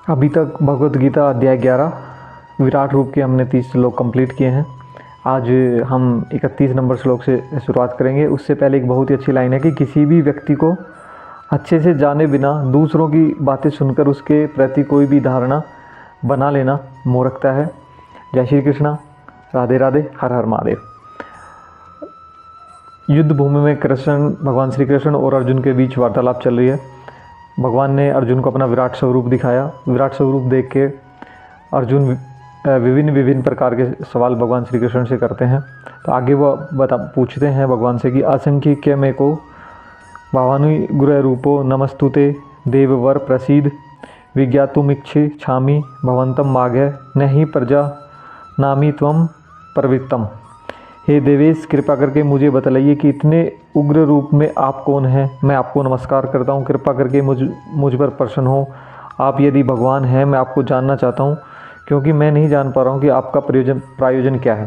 अभी तक भगवत गीता अध्याय 11 विराट रूप के हमने 30 श्लोक कंप्लीट किए हैं। आज हम 31 नंबर श्लोक से शुरुआत करेंगे। उससे पहले एक बहुत ही अच्छी लाइन है कि किसी भी व्यक्ति को अच्छे से जाने बिना दूसरों की बातें सुनकर उसके प्रति कोई भी धारणा बना लेना मूर्खता है। जय श्री कृष्णा, राधे राधे, हर हर महादेव। युद्ध भूमि में भगवान श्री कृष्ण और अर्जुन के बीच वार्तालाप चल रही है। भगवान ने अर्जुन को अपना विराट स्वरूप दिखाया। विराट स्वरूप देख के अर्जुन विभिन्न प्रकार के सवाल भगवान श्री कृष्ण से करते हैं। तो आगे वो पूछते हैं भगवान से कि असंख्य में को भावानु गुरु रूपो नमस्तुते देववर प्रसीद विज्ञातुमिच्छे छामी भवंतम माघ्य नहीं प्रजा नामी त्वम प्रवृत्तम। हे देवेश, कृपा करके मुझे बतलाइए कि इतने उग्र रूप में आप कौन हैं। मैं आपको नमस्कार करता हूँ, कृपा करके मुझ पर प्रसन्न हो। आप यदि भगवान हैं, मैं आपको जानना चाहता हूँ, क्योंकि मैं नहीं जान पा रहा हूँ कि आपका प्रायोजन क्या है।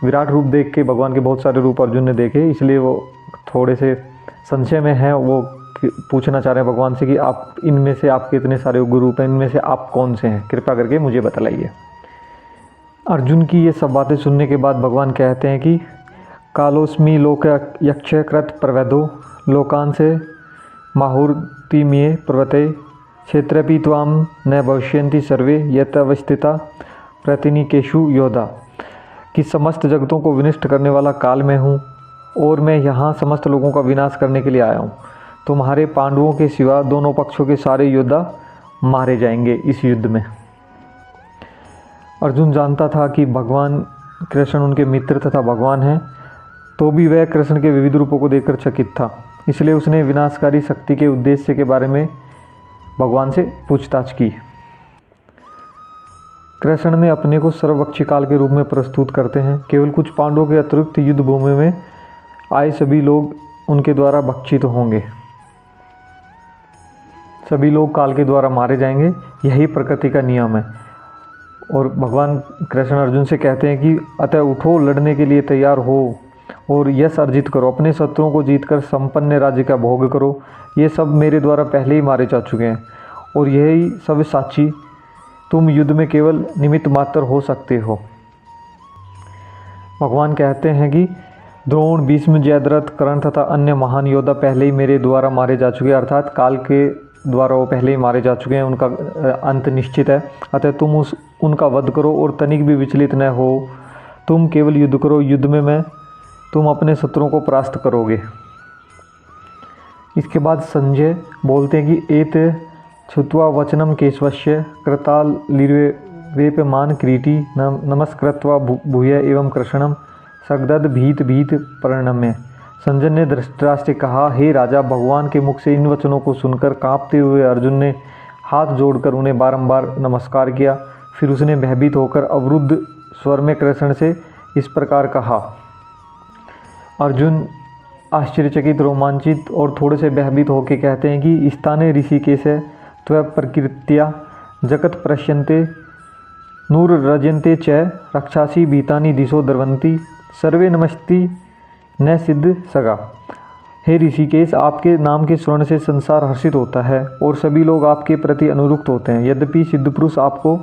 विराट रूप देख के भगवान के बहुत सारे रूप अर्जुन ने देखे, इसलिए वो थोड़े से संशय में हैं। वो पूछना चाह रहे हैं भगवान से कि आप इनमें से आपके इतने सारे उग्र रूप हैं, इनमें से आप कौन से हैं, कृपा करके मुझे बतलाइए। अर्जुन की ये सब बातें सुनने के बाद भगवान कहते हैं कि कालोस्मी लोक यक्षकृत प्रवैधो लोकान से माहुर्तिमीय प्रवते क्षेत्रपि त्वाम न भविष्यन्ति सर्वे यत अवस्थिता प्रतिनिकेशु योधा। कि समस्त जगतों को विनष्ट करने वाला काल में हूँ और मैं यहाँ समस्त लोगों का विनाश करने के लिए आया हूँ। तुम्हारे पांडवों के सिवा दोनों पक्षों के सारे योद्धा मारे जाएंगे इस युद्ध में। अर्जुन जानता था कि भगवान कृष्ण उनके मित्र तथा भगवान हैं, तो भी वह कृष्ण के विविध रूपों को देखकर चकित था। इसलिए उसने विनाशकारी शक्ति के उद्देश्य के बारे में भगवान से पूछताछ की। कृष्ण ने अपने को सर्वभक्षी काल के रूप में प्रस्तुत करते हैं। केवल कुछ पांडवों के अतिरिक्त युद्ध भूमि में आए सभी लोग उनके द्वारा भक्षित होंगे। सभी लोग काल के द्वारा मारे जाएंगे, यही प्रकृति का नियम है। और भगवान कृष्ण अर्जुन से कहते हैं कि अतः उठो, लड़ने के लिए तैयार हो और यश अर्जित करो, अपने शत्रुओं को जीतकर संपन्न राज्य का भोग करो। ये सब मेरे द्वारा पहले ही मारे जा चुके हैं और यही सब साक्षी, तुम युद्ध में केवल निमित्त मात्र हो सकते हो। भगवान कहते हैं कि द्रोण, भीष्म, जयद्रथ, कर्ण तथा अन्य महान योद्धा पहले ही मेरे द्वारा मारे जा चुके हैं, अर्थात काल के द्वारा वो पहले ही मारे जा चुके हैं, उनका अंत निश्चित है। अतः तुम उनका वध करो और तनिक भी विचलित न हो। तुम केवल युद्ध करो, युद्ध में तुम अपने शत्रुओं को परास्त करोगे। इसके बाद संजय बोलते हैं कि एत छुत्वा वचनम केशवस्य कृताल लिर्वेपमान क्रीटी नमस्कृत्वा भूय एवं कृष्णम सगदद भीत प्रणम्य। संजय ने धृतराष्ट्र से कहा, हे राजा, भगवान के मुख से इन वचनों को सुनकर कांपते हुए अर्जुन ने हाथ जोड़कर उन्हें बारंबार नमस्कार किया। फिर उसने भयभीत होकर अवरुद्ध स्वर में कृष्ण से इस प्रकार कहा। अर्जुन आश्चर्यचकित, रोमांचित और थोड़े से भयभीत होकर कहते हैं कि स्थाने ऋषिकेश त्व प्रकृत्या जगत प्रश्यन्ते नूर रजन्ते च रक्षासी भीतानि दिशो द्रवंती सर्वे नमस्ति न सिद्ध सगा। हे ऋषिकेश, आपके नाम के स्वर्ण से संसार हर्षित होता है और सभी लोग आपके प्रति अनुरुक्त होते हैं। यद्यपि सिद्ध पुरुष आपको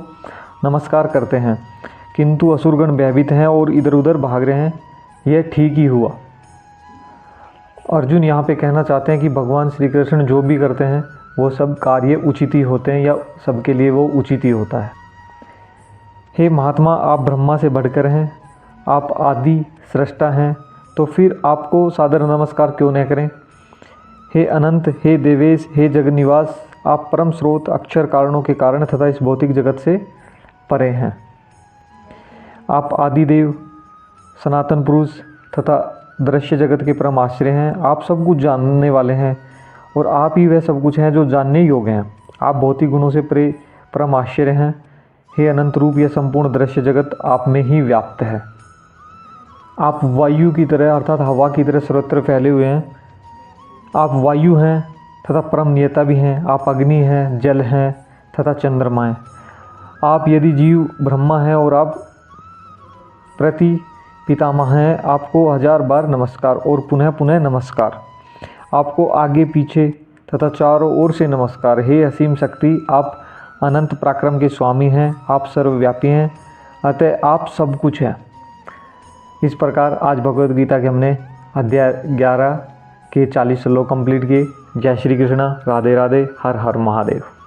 नमस्कार करते हैं, किंतु असुरगण भयभीत हैं और इधर उधर भाग रहे हैं। यह ठीक ही हुआ। अर्जुन यहाँ पे कहना चाहते हैं कि भगवान श्री कृष्ण जो भी करते हैं वो सब कार्य उचित ही होते हैं, या सबके लिए वो उचित ही होता है। हे महात्मा, आप ब्रह्मा से बढ़कर हैं, आप आदि सृष्टा हैं, तो फिर आपको सादर नमस्कार क्यों न करें। हे अनंत, हे देवेश, हे जगन्निवास, आप परम स्रोत, अक्षर, कारणों के कारण तथा इस भौतिक जगत से परे हैं। आप आदिदेव, सनातन पुरुष तथा दृश्य जगत के परम आश्रय हैं। आप सब कुछ जानने वाले हैं और आप ही वह सब कुछ हैं जो जानने योग्य हैं। आप भौतिक गुणों से परे परम आश्चर्य हैं। हे अनंत रूप, यह संपूर्ण दृश्य जगत आप में ही व्याप्त है। आप वायु की तरह अर्थात हवा की तरह सर्वत्र फैले हुए हैं। आप वायु हैं तथा परम नियता भी हैं। आप अग्नि हैं, जल हैं तथा चंद्रमा हैं। आप यदि जीव ब्रह्मा हैं और आप प्रति पितामह हैं, आपको 1000 बार नमस्कार और पुनः पुनः नमस्कार। आपको आगे पीछे तथा चारों ओर से नमस्कार। हे असीम शक्ति, आप अनंत पराक्रम के स्वामी हैं, आप सर्वव्यापी हैं, अतः आप सब कुछ हैं। इस प्रकार आज भगवद गीता के हमने अध्याय 11 के 40 श्लोक कंप्लीट किए। जय श्री कृष्ण, राधे राधे, हर हर महादेव।